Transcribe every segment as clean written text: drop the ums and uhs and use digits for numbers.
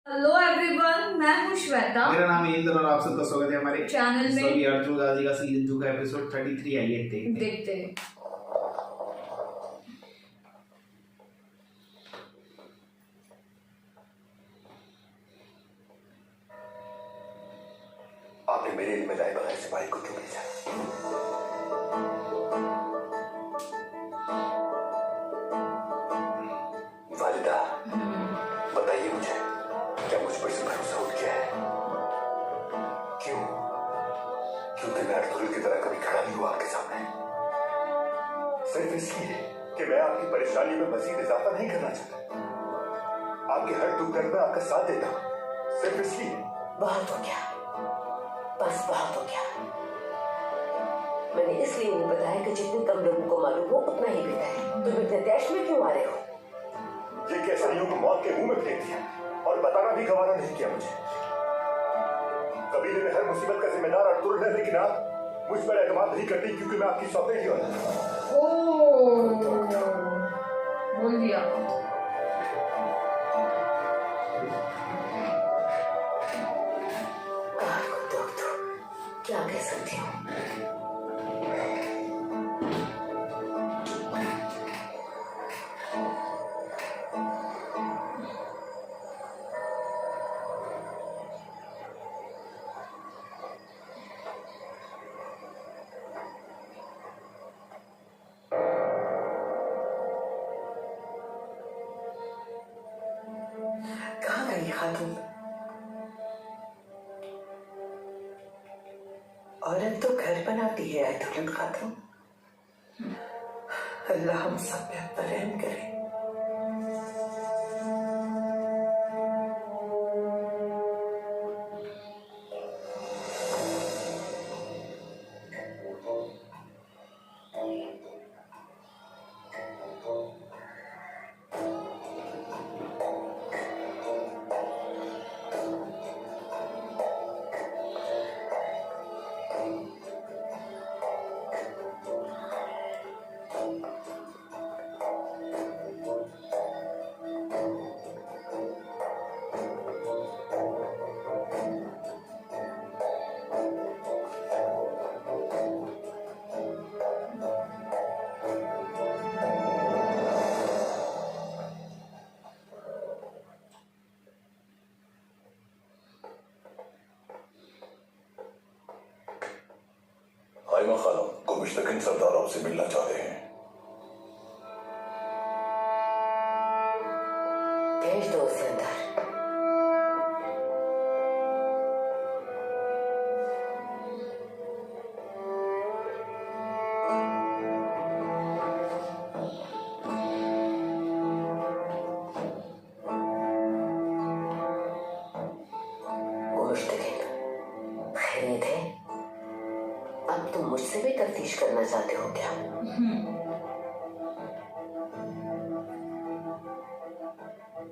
Hello everyone, मैं हूँ श्वेता। मेरा नाम इंद्र और आप सबका स्वागत है हमारे चैनल में। सभी अर्जुन गाजी का सीजन 2 का एपिसोड 33 आइए देखते हैं। आपने मेरे लिए लाए बगैर सिपाही को क्यों भेजा? वालिदा, बताइए मुझे, क्या मुझ पर से भरोसा उठ गया है? क्यों? क्योंकि मैं अर्तुगरुल की तरह कभी खड़ा नहीं हुआ आपके सामने। सिर्फ इसलिए कि मैं आपकी परेशानी में मजीद इजाफा नहीं करना चाहता। आपके हर दुख दर्द में आपका साथ देता हूं, सिर्फ इसलिए। बहुत हो गया, बस बहुत हो गया। मैंने इसलिए नहीं बताया कि जितने कम लोगों को मालूम हो उतना ही बेहतर है। तुम इतने तैश में क्यों आ रहे हो? ये केसरियों को मौत के मुंह में फेंक दिया और बताना भी गवारा नहीं किया मुझे। कबीले में हर मुसीबत का जिम्मेदार अर्तुगरुल है, लेकिन आप मुझ पर एतमाद नहीं करती क्योंकि मैं आपकी सौतेली औलाद हूं। बोल दिया। क्या कह सकती हूँ? कहाँ गई खातून? औरत तो घर बनाती है अर्तुगरुल खातून। अल्लाह हम सब पे अपना रहम करे। हाइमा खानम को मुश्तकिन सरदार आपसे मिलना चाहते हैं। भेज दो उसे अंदर। वो मुश्तकिन खैरियत है? अब तुम मुझसे भी तफ्तीश करना चाहते हो क्या?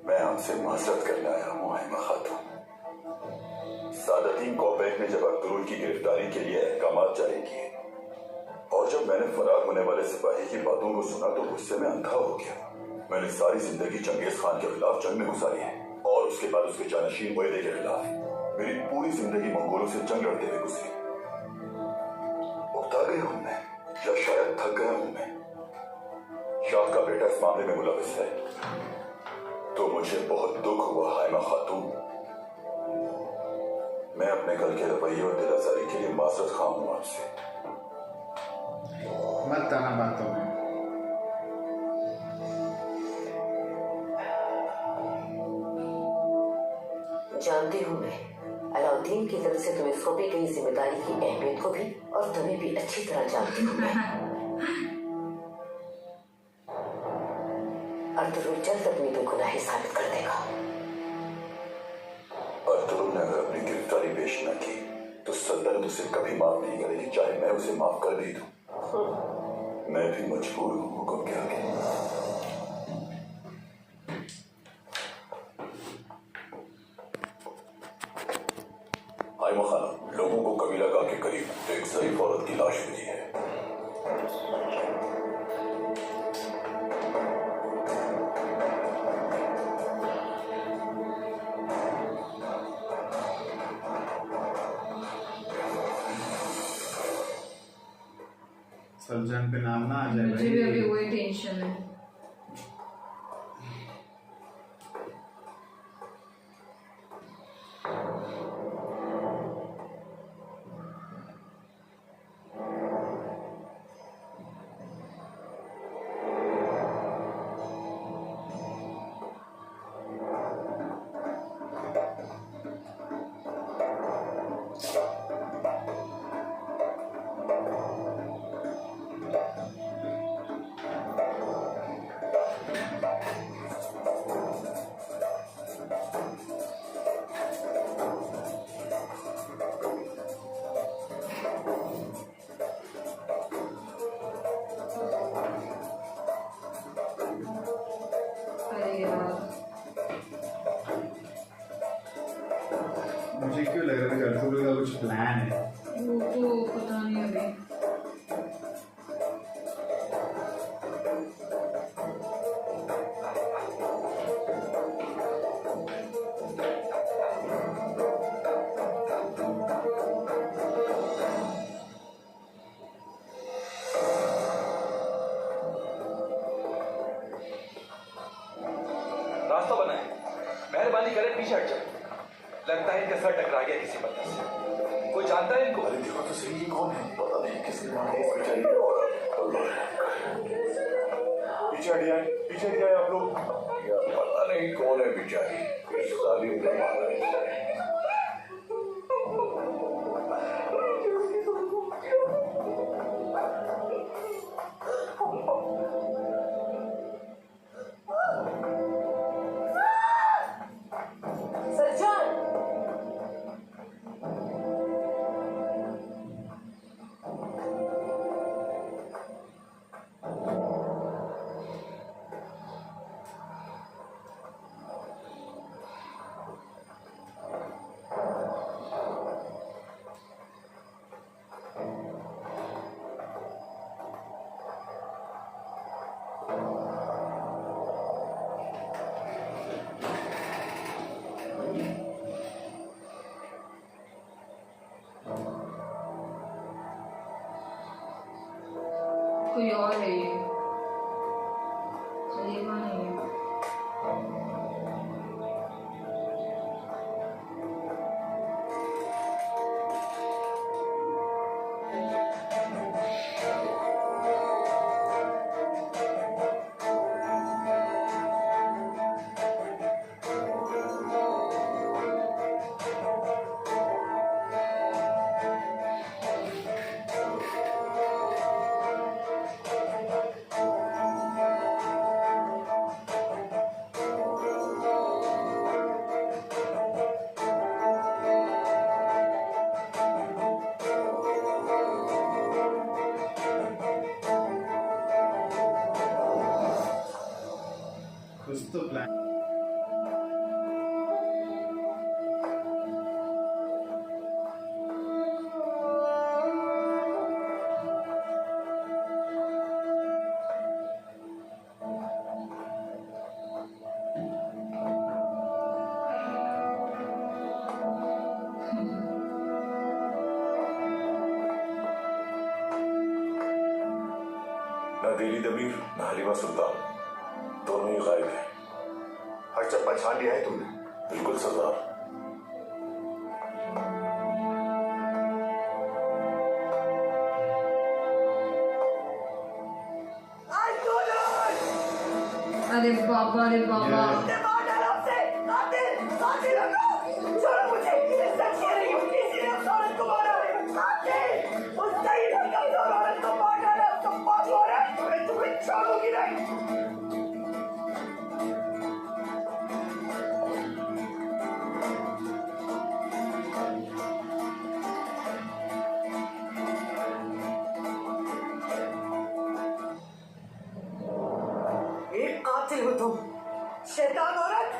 मैं आपसे माजरत करने आया हूँ हाइमा खातून। सादतीन कौपैक ने जब अर्तुगरुल की गिरफ्तारी के लिए अहकामात जारी किए और जब मैंने फरार होने वाले सिपाही की बातों को सुना तो गुस्से में अंधा हो गया। मैंने सारी जिंदगी चंगेज खान के खिलाफ जंग में गुजारी है और उसके बाद उसके जानशीन मुइज़ के खिलाफ मेरी पूरी जिंदगी मंगोलों से जंग लड़ते हुए गुजरी। उकता गया हूं मैं, या शायद थक गया हूं मैं। शाह का बेटा इस मामले में मुलविस है, तो मुझे बहुत दुख हुआ हाइमा खातून। मैं अपने कल के रवैये और दिल आजारी के लिए माजरत खा हूं आपसे। मत आना बातों में। जानती हूँ मैं, अलाउद्दीन की तरफ से तुम्हें सौंपी गई जिम्मेदारी की अहमियत को भी और तुम्हें भी अच्छी तरह जानती हूँ मैं। अर्तुगरुल जल्द अपनी बेगुनाही साबित कर देगा। अर्तुगरुल ने अगर अपनी गिरफ्तारी पेश न की तो सल्तनत उसे कभी माफ नहीं करेगी, चाहे मैं उसे माफ कर भी दूं। मैं भी मजबूर हूं हुक्म के आगे। हाइमा खानम, लोगों को कबीला गाह के करीब एक ज़रीफ औरत की लाश मिली है। सलजान पे नाम ना आ जाए मुझे भी भाई। अभी वही टेंशन है। अरे यार, मुझे क्यों लग रहा है अर्तुगरुल का कुछ प्लान है। वो तो पता नहीं अभी। रास्ता बनाए, मेहरबानी करें पीछे हट जाए। लगता है इनका सर टकरा गया किसी पत्थर से। कोई जानता है इनको? अरे देखो तो सही, ये कौन है? पता नहीं किसने मारा है इस बेचारी को। पीछे हटिए आप लोग। यार पता नहीं कौन है बेचारी, इस जालिम ने मारा है। सज्जान, कोई और है ये, सलीमा नहीं है। कुछ तो प्लान। न देली दबीर न हलीमा सुल्तान, दोनों ही गायब हैं। हर चप्पा छान लिया है तुमने? बिल्कुल सरदार। अरे बाबा, अरे बाबा। एक कातिल हो तुम, शैतान औरत।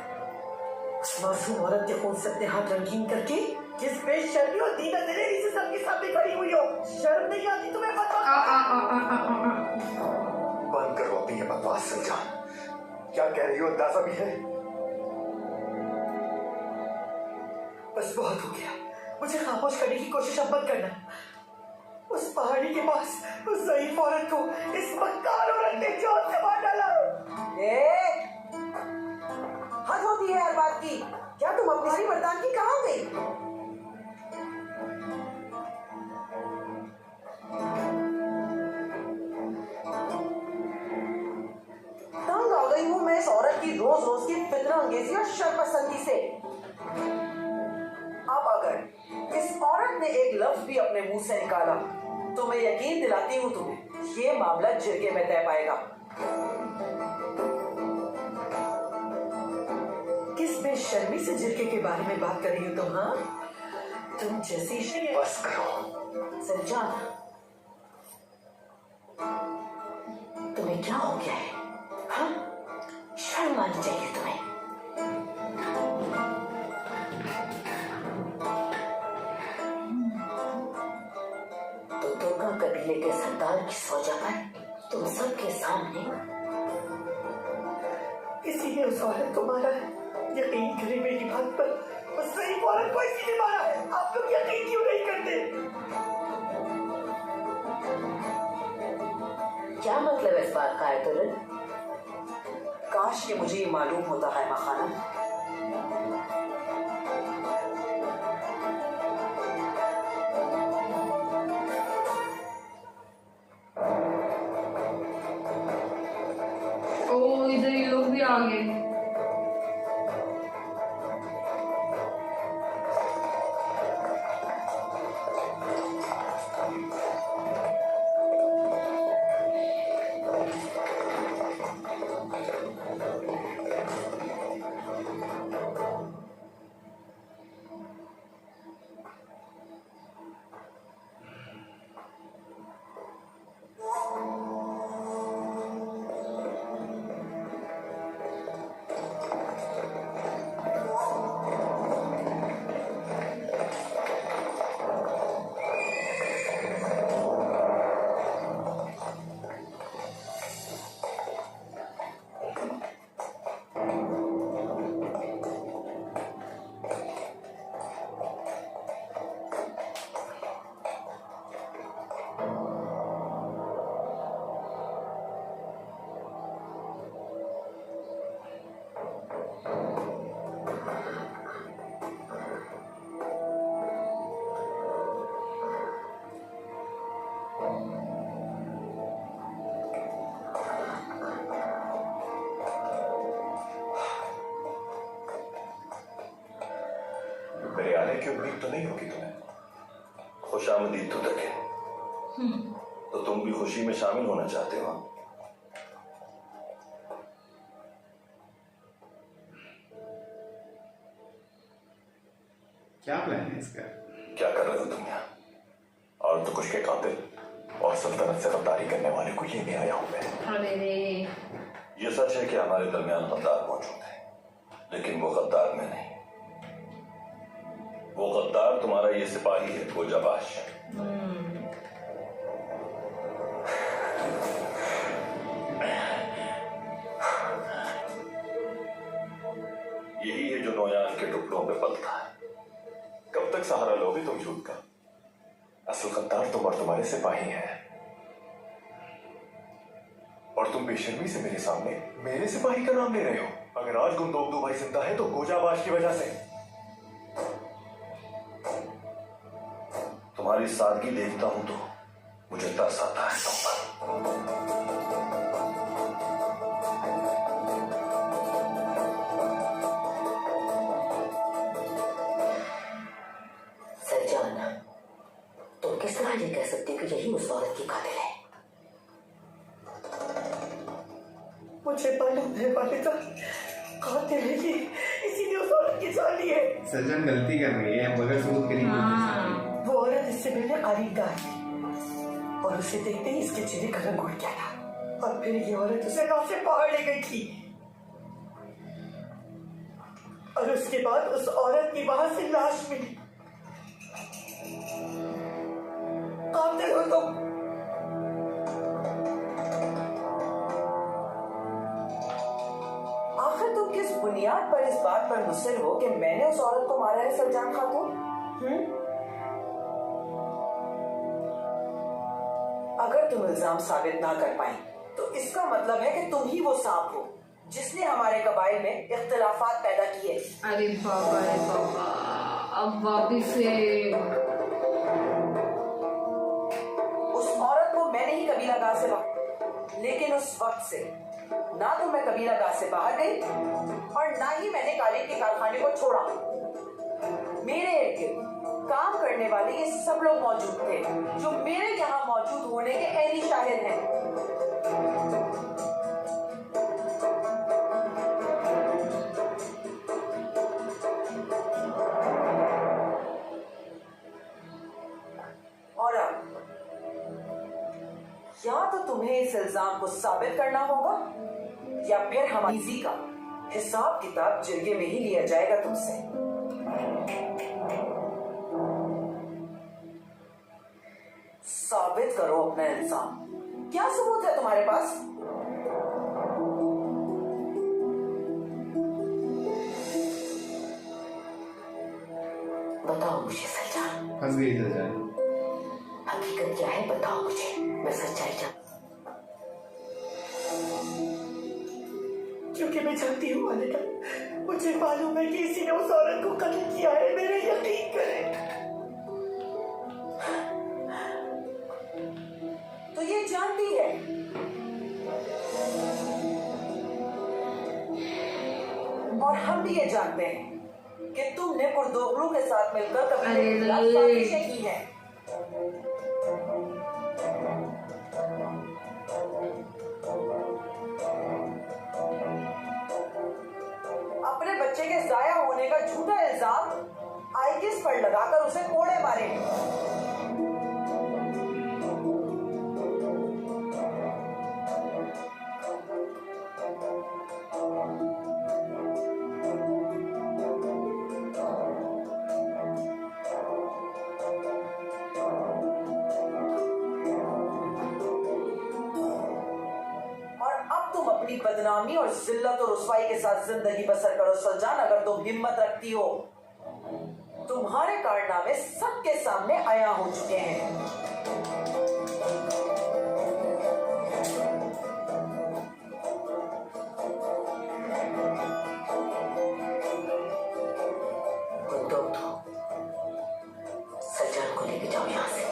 उस मासूम औरत के खून से अपने हाथ रंगीन करके जिस बेशर्मी और दीना दिलेरी से सबके सामने खड़ी हुई हो, शर्म नहीं आती तुम्हें? बंद करो अपनी ये बकवास सलजान। क्या कह रही हो अंदाजा भी है? बस बहुत हो गया, मुझे खामोश करने की कोशिश अब मत करना। उस पहाड़ी के पास उस ज़ईफ औरत को इस मक्कार औरत ने जान से मार डाला। हद होती है हर बात की। क्या तुम अपनी सारी मर्दानगी कहाँ गई? तंग आ गई हूँ मैं इस औरत की रोज रोज की फितरंगेजी और शर्मपसंदी से। अब अगर इस औरत ने एक लफ्ज भी अपने मुंह से निकाला तो मैं यकीन दिलाती हूँ तुम्हें ये मामला जिरगे में तय पाएगा। किस बेशर्मी से जिरगे के बारे में बात कर रही हो तुम? हाँ, तुम जैसी बस करो। सरजान, तुम्हें क्या हो गया है? हाँ, शर्म आनी चाहिए तुम्हें। तो दुर्गा कबीले के सरदार की सौजा पर तुम सबके सामने किसी ने उस औरत को मारा है। यकीन करें मेरी बात पर, उस ज़ईफ औरत को इसी ने मारा है। आप लोग यकीन क्यों नहीं करते? क्या मतलब है इस बात का आयतुल्लाह? काश कि मुझे ये मालूम होता है मखाना। ओ इधर ये लोग भी आ गए। मेरे आने की उम्मीद तो नहीं होगी तुम्हें। खुशामदीद तो तक है, तो तुम भी खुशी में शामिल होना चाहते हो? क्या प्लान है इसका? क्या कर रहे हो तुम यहाँ? और तो कुछ के कातिल और सल्तनत से गद्दारी करने वाले को लेने आया हूं मैं। अरे रे, ये सच है कि हमारे दरमियान गद्दार मौजूद है, लेकिन वो गद्दार मैं नहीं। वो गद्दार तुम्हारा ये सिपाही है, गोजाबाश। यही है जो नौयान के टुकड़ों में पलता है। कब तक सहारा लोगे तुम झूठ का? असल गद्दार तुम और तुम्हारे सिपाही हैं, और तुम बेशर्मी से मेरे सामने मेरे सिपाही का नाम ले रहे हो। अगर आज गुंदोगदू भाई जिंदा है तो गोजाबाश की वजह से। तुम्हारी सादगी देखता हूं तो मुझे तरस आता है तुम पर। सरजान, तुम किस तरह ये कह सकते हो कि यही उस औरत की कातिल है? मुझे मालूम है वालिदा, कातिल है ये, इसी ने उस औरत की जान ली है। सज्जन गलती कर रही है, बगैर सबूत के नहीं बोल सकती। वो औरत इससे पहले करीबदार थी और उसे देखते ही इसके चेहरे का रंग उड़ गया था, और फिर ये औरत उसे गांव से बाहर ले गई थी, और उसके बाद उस औरत की वहां से लाश मिली। कातिल हो तुम। आखिर तुम किस बुनियाद पर इस बात पर मुसर हो कि मैंने उस औरत को मारा है सरजान खातून? अगर तुम इल्जाम साबित ना कर पाई तो इसका मतलब है कि तुम ही वो सांप हो जिसने हमारे कबाइल में इख्तिलाफात पैदा किए। अरे बाबा, अब वापिस से उस औरत को मैंने ही कबीला गाह से लेकिन उस वक्त से ना तो मैं कबीला गाह से बाहर गई और ना ही मैंने कालीन के कारखाने को छोड़ा। मेरे इर्द गिर्द काम करने वाले ये सब लोग मौजूद थे जो मेरे यहाँ मौजूद होने के ऐनी शाहिद हैं। और अब या तो तुम्हें इस इल्जाम को साबित करना होगा या फिर हमारी जी का हिसाब किताब जिरगे में ही लिया जाएगा तुमसे। साबित करो अपना इल्जाम। क्या सबूत है तुम्हारे पास? बताओ मुझे सच्चाई। फंस गई सलजान। हकीकत क्या है बताओ मुझे, मैं सच्चाई जानती। क्योंकि मैं जानती हूँ मालिका, मुझे मालूम है कि किसी ने उस औरत को कत्ल किया है। मेरे यकीन करें। तो ये जानती है। और हम भी ये जानते हैं कि तुमने पुरदोगलू के साथ मिलकर कबीले के खिलाफ साजिशें की हैं। अपने बच्चे के जाया होने का झूठा इल्जाम आईकिस पर लगाकर उसे कोड़े मारे। बदनामी और जिल्लत और रुसवाई के साथ जिंदगी बसर करो सलजान, अगर तुम हिम्मत रखती हो। तुम्हारे कारनामे सबके सामने आया हो चुके हैं। सलजान को लेके जाओ यहां से।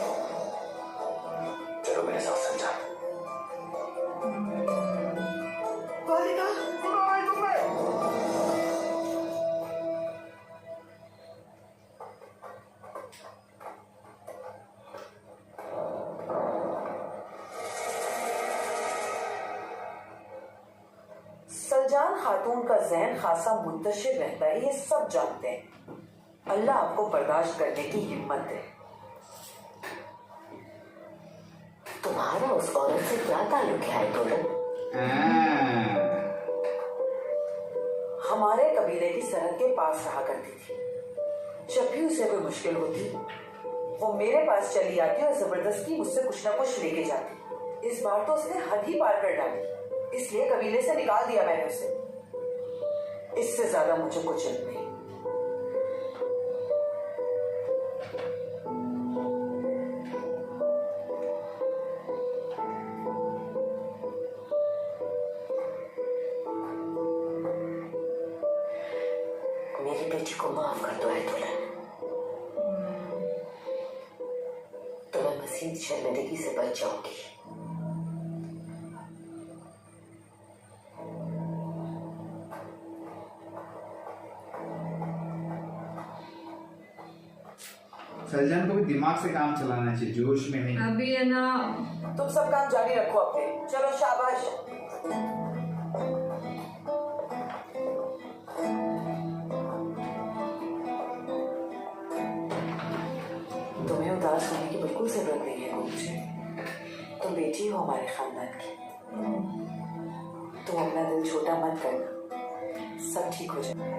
चलो मेरे साथ सलजान। सलजान खातून का ज़हन खासा मुंतशिर रहता है, ये सब जानते हैं। अल्लाह आपको बर्दाश्त करने की हिम्मत दे। तुम्हारा उस औरत से क्या ताल्लुक है दौलत? हमारे कबीले की सरहद के पास रहा करती थी। जब भी उसे कोई मुश्किल होती वो मेरे पास चली आती और जबरदस्ती मुझसे कुछ ना कुछ लेके जाती। इस बार तो उसने हद ही पार कर डाली, इसलिए कबीले से निकाल दिया मैंने उसे। इससे ज्यादा मुझे कुछ इल्म नहीं। मेरी बेटी को माफ कर दो है दुल्हन। तो मैं मजीद शर्मिंदगी से बच जाऊंगी। सलजान को भी दिमाग से काम चलाना चाहिए, जोश में नहीं। अभी है ना, तुम सब काम जारी रखो अपने। चलो शाबाश। तुम्हें उदास होने की बिल्कुल जरूरत नहीं है मुझे। तुम बेटी हो हमारे खानदान की। तुम अपना दिल छोटा मत करना, सब ठीक हो जाएगा।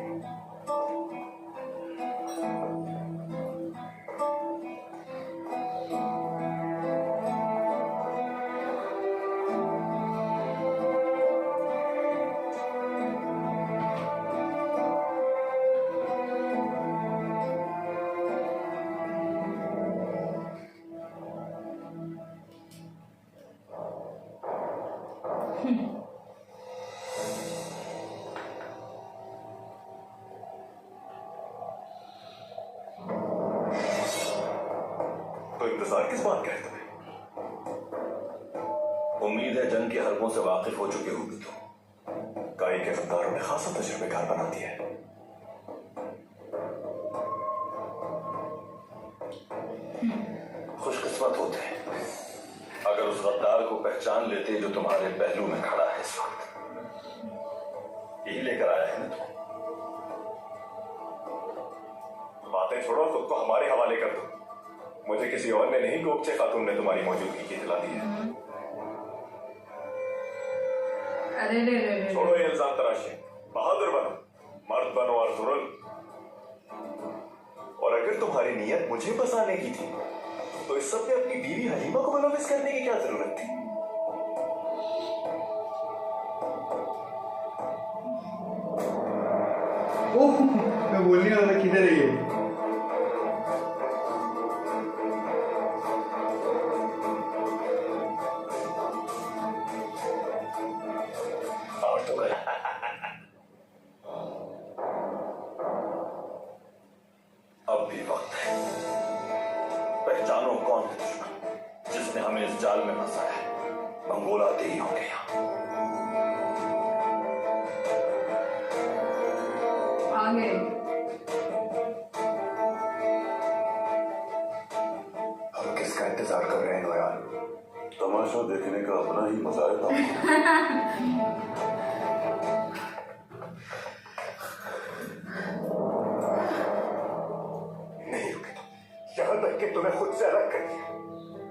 इंतजार किस बात का है तुम्हें? उम्मीद है जंग के हरबों से वाकिफ हो चुके होगे तुम। काई के गद्दारों ने खासा तजुर्बेकार बना दिया है। खुशकिस्मत होते हैं अगर उस गद्दार को पहचान लेते जो तुम्हारे पहलू में खड़ा है इस वक्त। यही लेकर आया है ना तुम? बातें छोड़ो, खुद को हमारे हवाले कर दो। मुझे किसी और ने नहीं, गोपचे खातून ने तुम्हारी मौजूदगी की इत्तला दी है। अरे रे रे रे। छोड़ो ये इल्जाम तराशी, बहादुर बनो, मर्द बनो और जुर्ल। और अगर तुम्हारी नीयत मुझे बसाने की थी तो इस सब में अपनी बीवी हलीमा को मुलविस करने की क्या जरूरत थी? ओह, मैं बोलने वाला था, किधर है ये? और तो गया। अब भी वक्त है। पहचानो कौन है दुश्मन जिसने हमें इस जाल में फंसाया है। मंगोल आते ही होंगे यहाँ। आगे हम किसका इंतजार कर रहे हैं नोयान? तमाशा देखने का अपना ही मजा है। नहीं रुके तुम, यहाँ तक कि तुम्हें खुद से अलग कर दिया,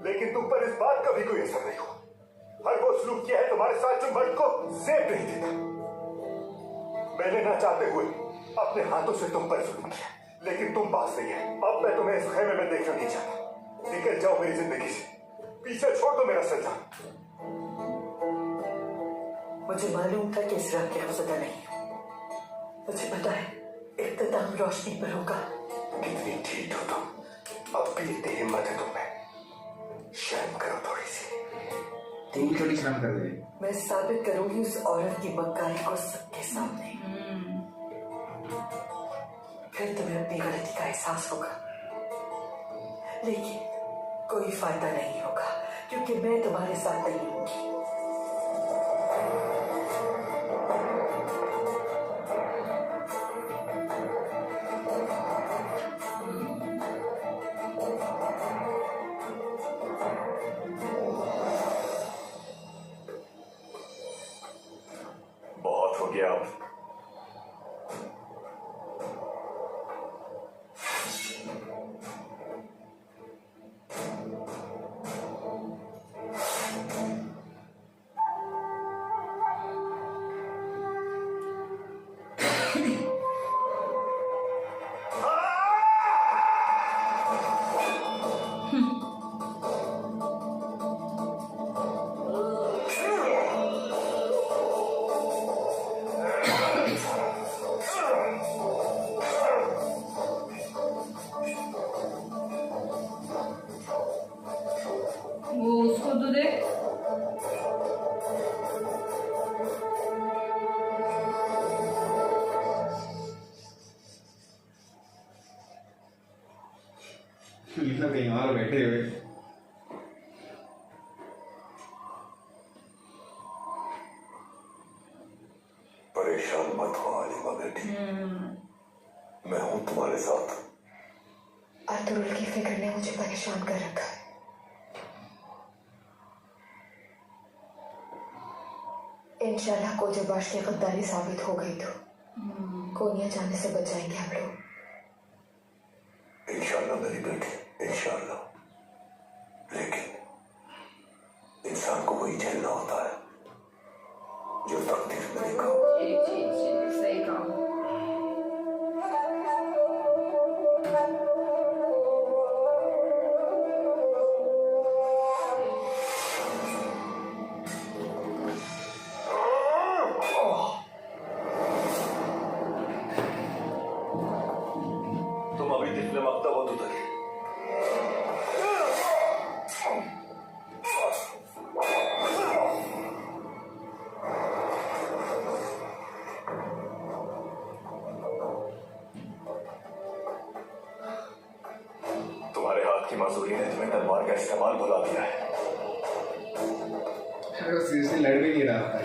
लेकिन तुम पर इस बात का भी कोई असर नहीं हुआ। हर वो सलूक किया है तुम्हारे साथ जो मर्द को जेब नहीं देता। मैंने ना चाहते हुए अपने हाथों से तुम पर जुल्म किया, लेकिन तुम पास नहीं है। अब मैं तुम्हें इस खेमे में देखना नहीं चाहता। निकल जाओ मेरी जिंदगी से, पीछे छोड़ दो मेरा सल्जान। मुझे मालूम था कि इस रात की खफसदा नहीं हूं। मुझे पता है इख्तिताम रोशनी पर होगा। कितनी ठीक हो तुम, अब भी इतनी हिम्मत है तुम में। शर्म करो थोड़ी सी। तुम थोड़ी शर्म कर दे। मैं साबित करूंगी उस औरत की मक्कारी को सबके सामने। फिर तुम्हें अपनी गलती का एहसास होगा, लेकिन कोई फायदा नहीं होगा क्योंकि मैं तुम्हारे साथ नहीं होंगी। बहुत हो गया अब। वो उसको तो दे। ये लोग कहीं और बैठे हुए। परेशान मत हो आलिमा बेटी, मैं हूं तुम्हारे साथ। अतुल की फिक्र ने मुझे परेशान कर रखा है। इंशाल्लाह कोजबाश की गद्दारी साबित हो गई तो कोनिया जाने से बच जाएंगे हम लोग। इंशाल्लाह मेरी बेटी, इंशाल्लाह। लेकिन इंसान को वही झेलना होता है जो तकदीर में लिखा हो। जी जी जी, सही कहा। तुम अभी तिफले मकतब हो तक तुम्हारे हाथ आपकी मासूरी ने तुम्हें तलवार का इस्तेमाल भुला दिया है। अरे वो सीरियसली लड़ भी नहीं रहा था।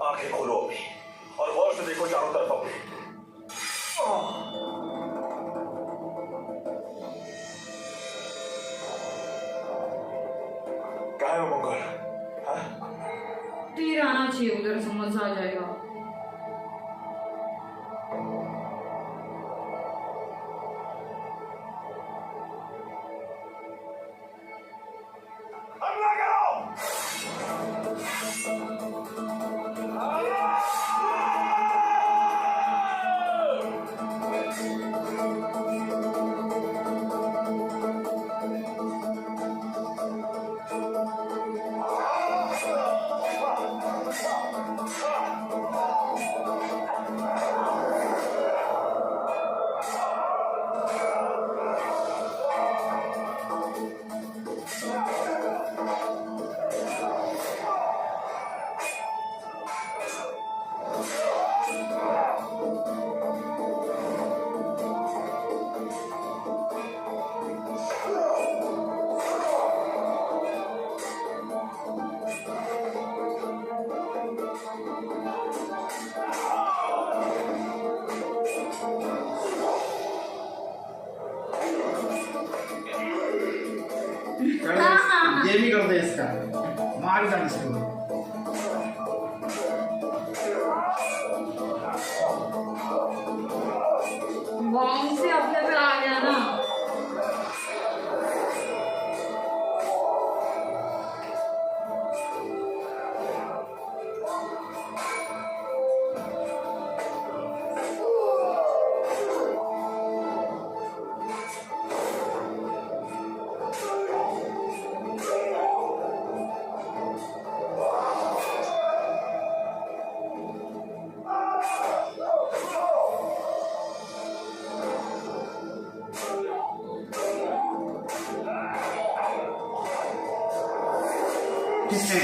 आंखें खोलो अपनी और गौर से देखो चारों तरफ अपनी। क्या है वो मंगल? हाँ? तीर आना चाहिए उधर से, मजा आ जाएगा। हमला करो! ये भी कर दे इसका, मार डाल इसको। बॉम्ब से अपने पे आ गया ना। किसने?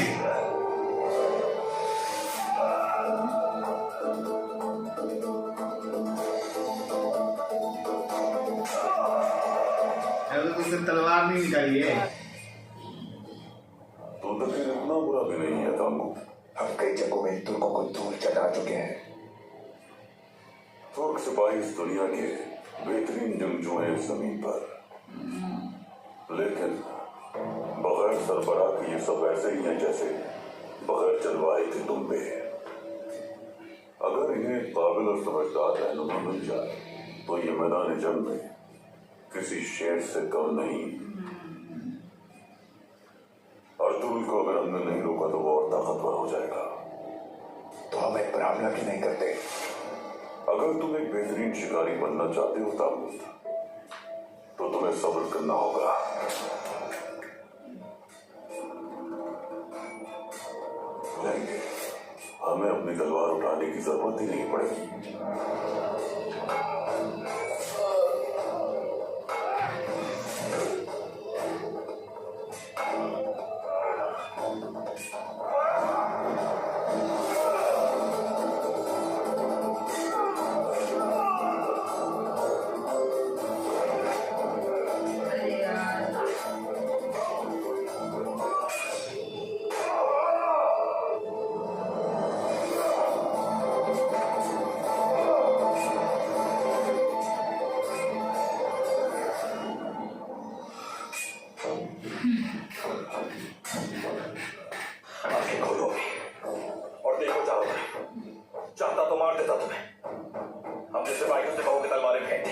अरे तो उसने तलवार नहीं निकाली है। तो फिर इतना बुरा भी नहीं है तांगू। हम कई जगहों में तुर्कों को धूल चटा चुके हैं। तुर्क सिपाही इस दुनिया के बेहतरीन जंगजू हैं इस जमीन पर, लेकिन बगैर सरबराह के ये सब ऐसे ही हैं जैसे बगैर चलवाए के दुम्बे। अगर इन्हें काबिल और समझदार रहनुमा मिल जाए तो ये मैदान जंग में किसी शेर से कम नहीं। अर्तुगरुल को अगर हमने नहीं रोका तो वो और ताकतवर हो जाएगा। तो हम एक मुकाबला क्यों नहीं करते? अगर तुम एक बेहतरीन शिकारी बनना चाहते हो ताबूत, तो तुम्हें सब्र करना होगा। लेंगे हमें अपनी तलवार उठाने की जरूरत ही नहीं पड़ेगी। अरे यार, आंखें खोलो और देखो चारों तरफ। चाहता तो मार देता तुम्हें। अपने सिपाहियों से कहो कि तलवारें फेंक दें।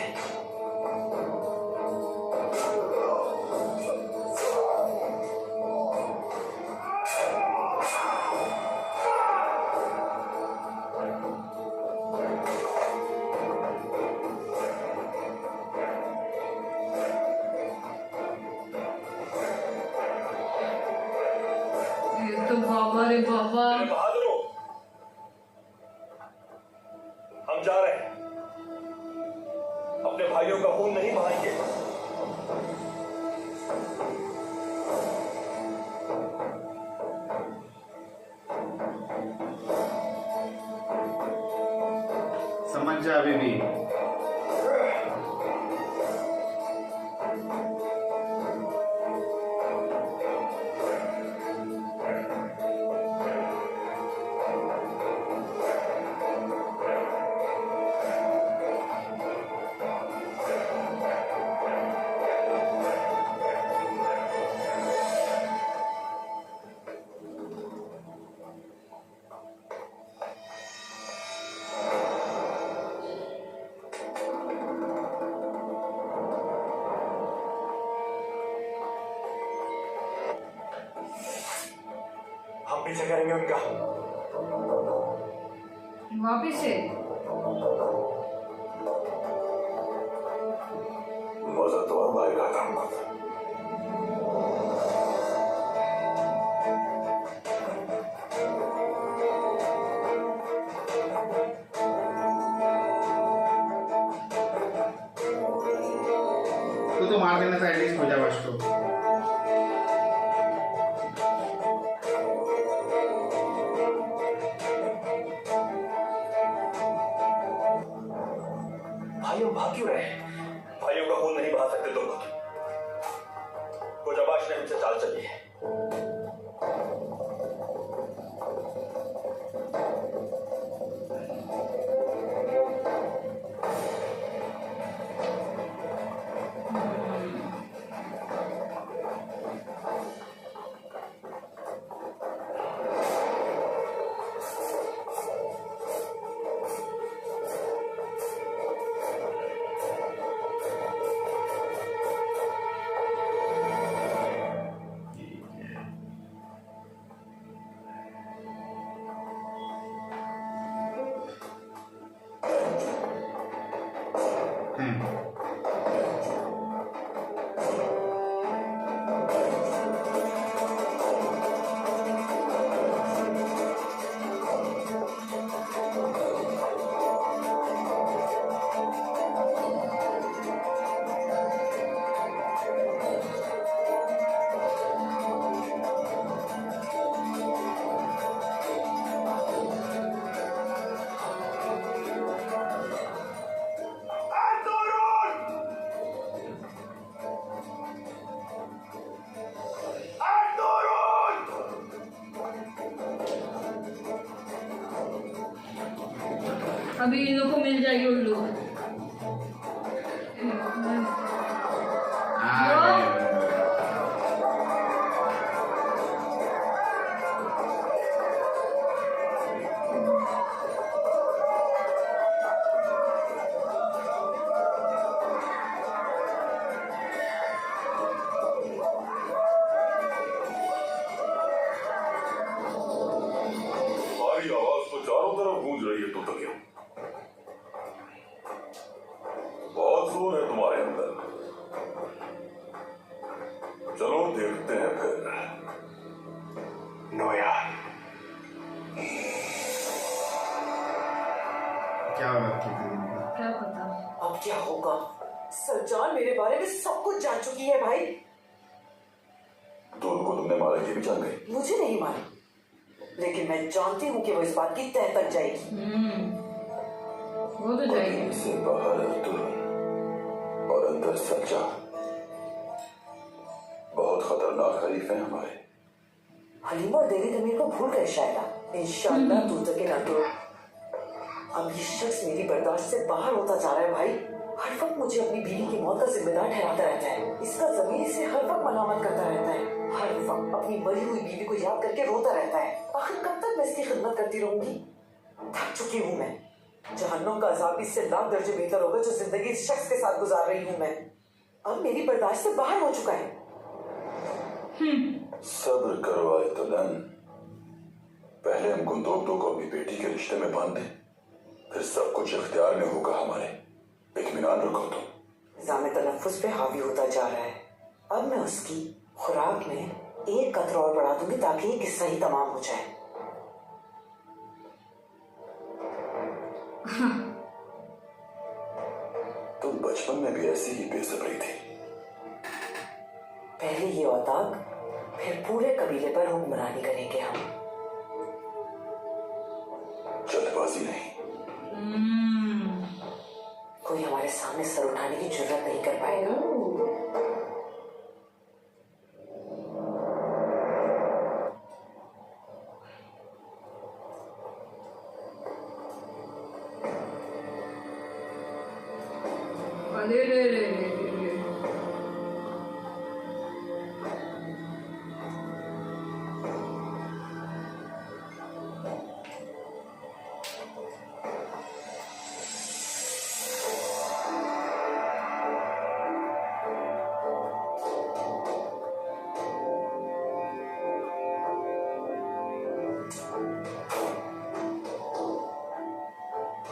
ये तो बाबा रे बाबा। मेरे बहादुरों, हम जा रहे हैं। अपने भाइयों का खून नहीं बहाएंगे। है अभी भी। हम पीछे करेंगे उनका। वापिस से मजा तो अब आएगा हमको। तो मार देने से एटलीस्ट हो जाए उसको। भाई हम भाग क्यों रहे हैं? भाइयों का खून नहीं बहा सकते तुम लोग। कुछ आवाज ने हमसे चाल चली है। अभी इन लोगों को मिल जाएगी उल्लू। हमारी आवाज तो चारों तरफ गूंज रही है तोतलियों। बहुत जोर है तुम्हारे अंदर। चलो देखते हैं फिर। नोया क्या होगा क्या पता। अब क्या होगा? सज्जान मेरे बारे में सब कुछ जान चुकी है भाई। दोनों को तुमने मारा ये भी जान गई। मुझे नहीं मालूम, लेकिन मैं जानती हूँ कि वो इस बात की तह तक जाएगी। वो तो जाएगी। से बाहर अर्तुल और अंदर सच्चा। बहुत खतरनाक खलीफे हैं हमारे। हलीमा और देवी तमीर को भूल गए शायद। इंशाअल्लाह तू तक ना तो। अब ये शख्स मेरी बर्दाश्त से बाहर होता जा रहा है भाई। हर वक्त मुझे अपनी बीवी की मौत का जिम्मेदार ठहराता रहता है। इसका ज़मीर इसे हर वक्त मलामत करता रहता है। हर वक्त अपनी मरी हुई बीवी को याद करके रोता रहता है। आखिर कब तक मैं इसकी खिदमत करती रहूंगी? थक चुकी हूँ मैं। जहन्नुम का अज़ाब इससे लाख दर्जे बेहतर होगा जो जिंदगी इस शख्स के साथ गुजार रही हूँ मैं। अब मेरी बर्दाश्त से बाहर हो चुका है। सब्र करो आयतुलन। पहले हम गुंदोकदो को अपनी बेटी के रिश्ते में बांध दें, फिर सब कुछ इख्तियार में होगा हमारे। इत्मीनान रखो तुम। जामे तनफ्फुस पे हावी होता जा रहा है। अब मैं उसकी खुराक में एक कतरा और बढ़ा दूंगी ताकि ये किस्सा ही तमाम हो जाए। तुम बचपन में भी ऐसी ही बेसब्री थी। पहले ये औताक, फिर पूरे कबीले पर हुक्मरानी करेंगे हम। जल्दबाजी नहीं। सामने सर उठाने की जरूरत नहीं कर पाएगा। अरे रे रे रे रे रे।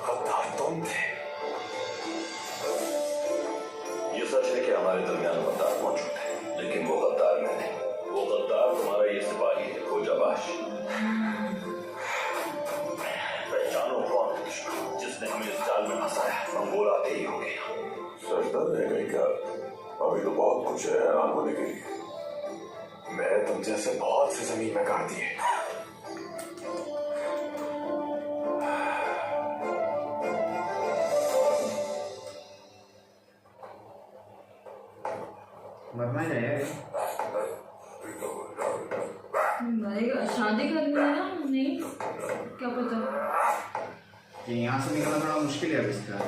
गद्दार तुम थे। ये सच है कि हमारे दरमियान गद्दार मौजूद है, लेकिन वो गद्दार मैं नहीं। वो गद्दार तुम्हारा ये सिपाही है, खोजाबाश। पहचानो कौन है दुश्मन जिसने हमें इस जाल में फंसाया। हम बोल आते ही होंगे। सरदार रह गए क्या? अभी तो बहुत कुछ है हैरान होने के लिए। मैं तुम जैसे बहुत से जमीन में काट दिए। मरना है यार। मरेगा, शादी करनी है ना? नहीं, क्या पता। कि यहाँ से निकलना थोड़ा मुश्किल है अब इसका।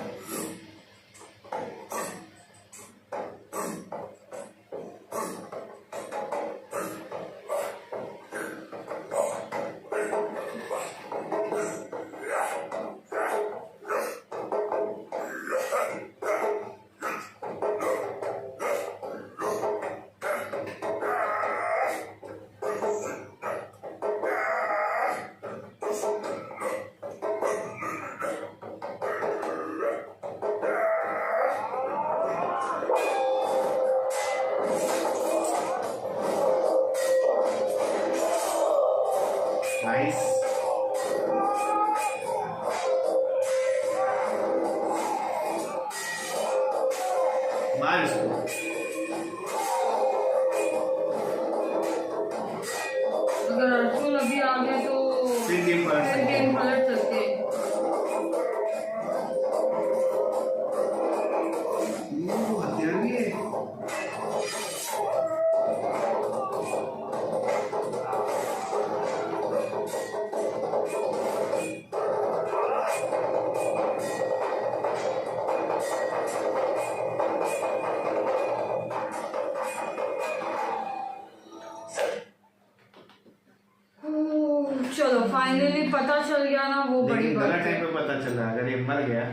नाइस। मार इसको। अगर अर्जुन अभी आ गया तो फिर गेम पलट सकते हैं। गेम पलट सकते हैं। हथियार भी है। चलो फाइनली पता चल गया ना, वो बड़ी लेकिन बात गलत है। टाइम पे पता चला। अगर ये मर गया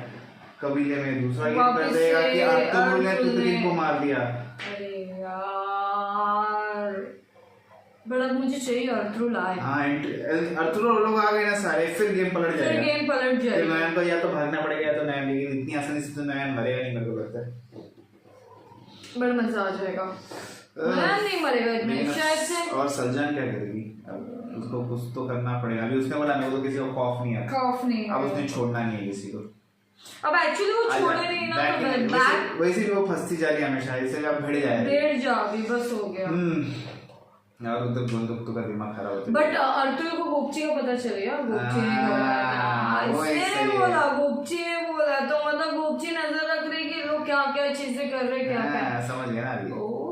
कबीले में दूसरा गेम वापस कर देगा कि से अर्तुगरुल ने अर्जुन तुतुलिन ने- को मार दिया। अरे यार, बड़ा मुझे चाहिए अर्तुगरुल आए। हाँ अर्तुगरुल लोग आ गए ना सारे, फिर गेम पलट फिर जाएगा। गेम पलट फिर जाएगा। नयन को या तो भागना पड़ेगा या तो नयन, लेकिन इतनी आसानी से तो नयन मरेगा नहीं, मेरे को लगता है। बड़ा मजा आ जाएगा। नयन नहीं मरेगा इतने लेकिन शायद से। और सलजान क्या करेगी? अब उसको कुछ तो करना पड़ेगा। अभी उसने बोला मेरे को तो किसी को खौफ नहीं आता। खौफ नहीं अब है। उसने छोड़ना नहीं है किसी को। अब एक्चुअली वो छोड़े नहीं ना, तो बैक वैसे भी वो फंसती जा रही है हमेशा, इससे अब भिड़ जाएगा। बैठ जा अभी, बस हो गया। और उधर बंदूक का दिमाग खराब होता है। बट अर्तुगरुल को गोपची का पता चलेगा। गोपची ने वो इसने सही नहीं है। बोला, गोपची ने बोला, तो मतलब गोपची नजर रख रही कि लोग क्या क्या चीजें कर रहे, क्या क्या। हाँ, समझ गया ना अभी। ओह,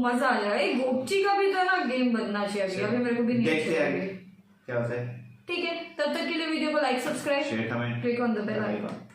मजा आ जाएगा। ये गोपची का भी तो ना गेम बनना चाहिए अभी मेरे को भी नहीं देखते अच्छा हैं लगे। क्या होता है। ठीक है, तब तक के लिए वीडियो को like, subscribe, share comment click on the bell icon.